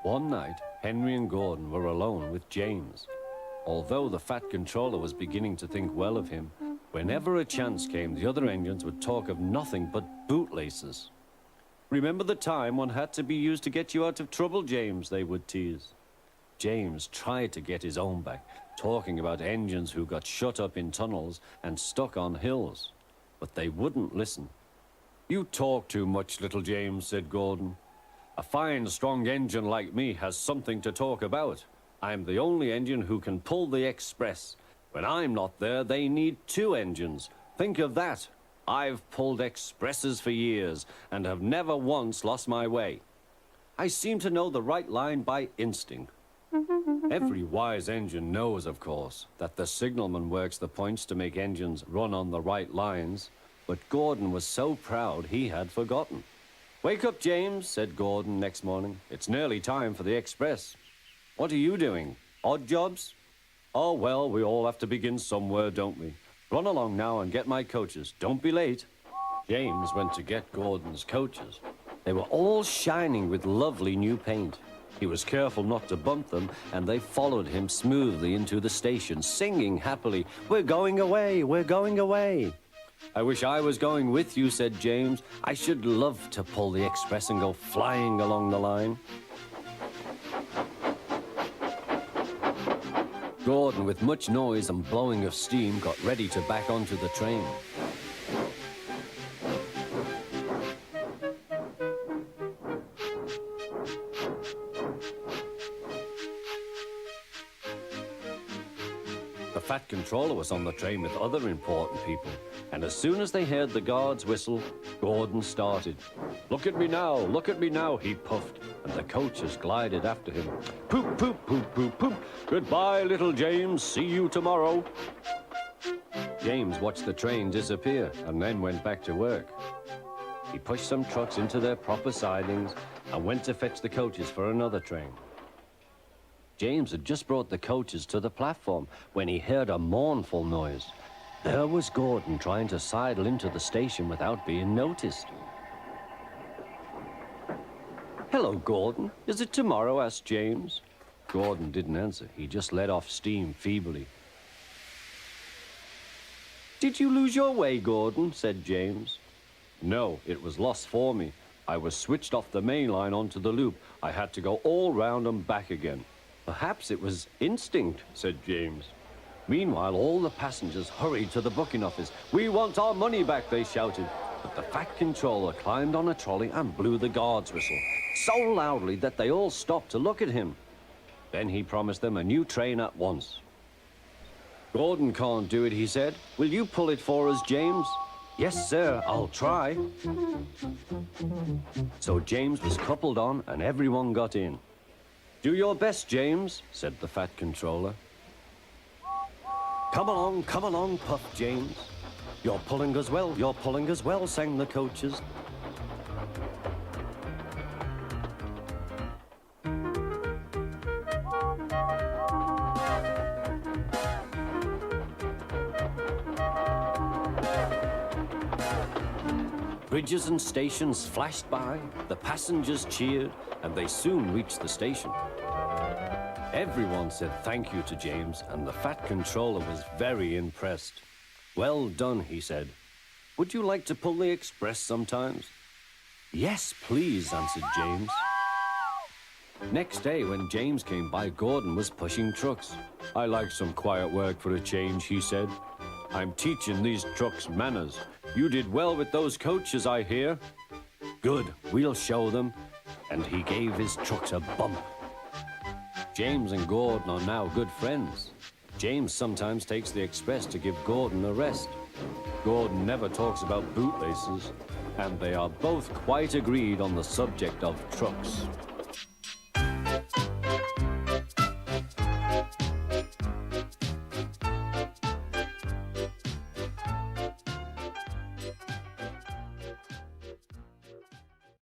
One night, Henry and Gordon were alone with James. Although the Fat Controller was beginning to think well of him, whenever a chance came, the other engines would talk of nothing but bootlaces. "Remember the time one had to be used to get you out of trouble, James?" they would tease. James tried to get his own back, talking about engines who got shut up in tunnels and stuck on hills. But they wouldn't listen. "You talk too much, little James," said Gordon. "A fine, strong engine like me has something to talk about. I'm the only engine who can pull the express. When I'm not there, they need two engines. Think of that. I've pulled expresses for years and have never once lost my way. I seem to know the right line by instinct." Every wise engine knows, of course, that the signalman works the points to make engines run on the right lines, but Gordon was so proud he had forgotten. "Wake up, James," said Gordon next morning. "It's nearly time for the express." "What are you doing? Odd jobs?" "Oh, well, we all have to begin somewhere, don't we? Run along now and get my coaches. Don't be late." James went to get Gordon's coaches. They were all shining with lovely new paint. He was careful not to bump them, and they followed him smoothly into the station, singing happily, "We're going away, we're going away." "I wish I was going with you," said James. "I should love to pull the express and go flying along the line." Gordon, with much noise and blowing of steam, got ready to back onto the train. The Fat Controller was on the train with other important people, and as soon as they heard the guard's whistle, Gordon started. Look at me now," he puffed, and the coaches glided after him. "Poop, poop, poop, poop, poop. Goodbye, little James. See you tomorrow." James watched the train disappear and then went back to work. He pushed some trucks into their proper sidings and went to fetch the coaches for another train. James had just brought the coaches to the platform when he heard a mournful noise. There was Gordon trying to sidle into the station without being noticed. "Hello, Gordon. Is it tomorrow?" asked James. Gordon didn't answer. He just let off steam feebly. "Did you lose your way, Gordon?" said James. "No, it was lost for me. I was switched off the main line onto the loop. I had to go all round and back again." "Perhaps it was instinct," said James. Meanwhile, all the passengers hurried to the booking office. "We want our money back," they shouted. But the Fat Controller climbed on a trolley and blew the guard's whistle, so loudly that they all stopped to look at him. Then he promised them a new train at once. "Gordon can't do it," he said. "Will you pull it for us, James?" "Yes, sir, I'll try." So James was coupled on and everyone got in. "Do your best, James," said the Fat Controller. Come along, puffed James. You're pulling as well, sang the coaches. Bridges and stations flashed by, the passengers cheered, and they soon reached the station. Everyone said thank you to James, and the Fat Controller was very impressed. "Well done," he said. "Would you like to pull the express sometimes?" "Yes, please," answered James. Next day, when James came by, Gordon was pushing trucks. "I like some quiet work for a change," he said. "I'm teaching these trucks manners. You did well with those coaches, I hear." "Good, we'll show them." And he gave his trucks a bump. James and Gordon are now good friends. James sometimes takes the express to give Gordon a rest. Gordon never talks about bootlaces, and they are both quite agreed on the subject of trucks.